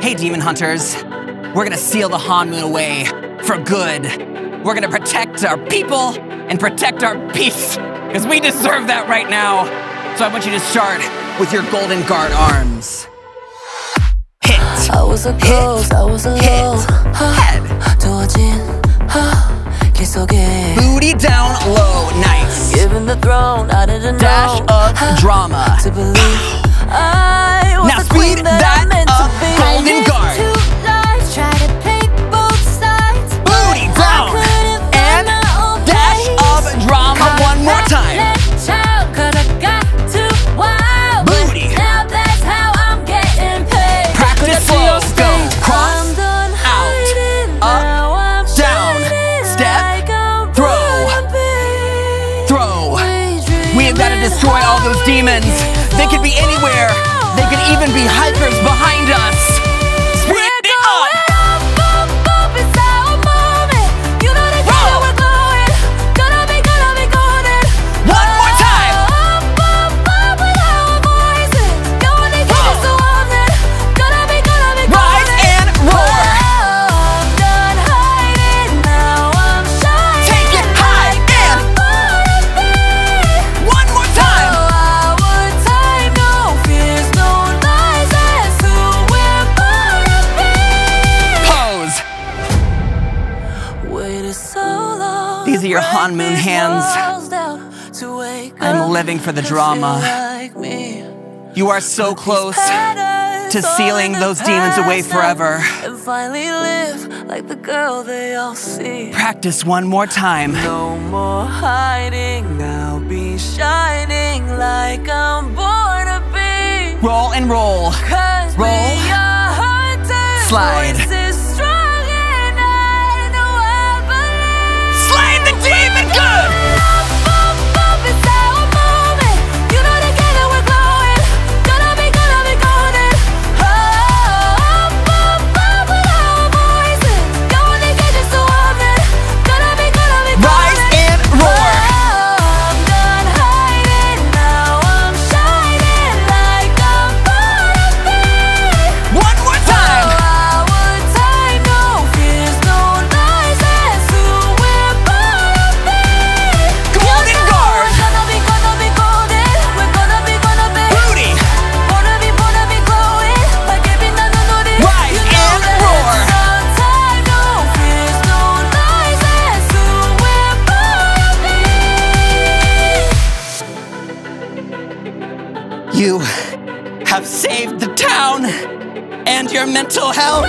Hey, demon hunters. We're gonna seal the Han Moon away for good. We're gonna protect our people and protect our peace, because we deserve that right now. So I want you to start with your golden guard arms. Hit. I was a ghost, I was alone. Head. Booty down low, nice. Given the throne, I didn't know. Dash of drama. To believe I was Now the queen speed that that I meant up, to be. golden guard. Two lives, try to pick both sides. Booty down. And dash of drama one more time. Booty. Now that's how I'm getting paid. Practice slow. Go. Cross. Out. Up. Down. Step. Throw. Throw. We have got to destroy all those demons. They could be anywhere. They could even be hikers behind us. Speed it up. One more time. Rise and roar. Take it high and one more time. Pose. These are your Han Moon hands. I'm living for the drama. You are so close to sealing those demons away forever. And finally live like the girl they all see. Practice one more time. No more hiding, I'll be shining like I'm born to be. Roll and roll. 'Cause Roll. we are hunters. Slide. Voice is strong and I know I believe. Slide the demon good. Up, it's how I'm moving. You know together we're glowing. Gonna be golden. Up, with our voices. Going to get you so often. Gonna be Rise and roar. I'm done hiding, now I'm shining like I'm born to be. One more time. Our time, no fears, no lies, that's who we're born to be. Golden guard. Gonna be golden, we're gonna be Booty. Gonna be glowing, like every night I know this. Rise and roar. Our time, no fears, no lies, that's who we're born to be. You have saved the town and your mental health.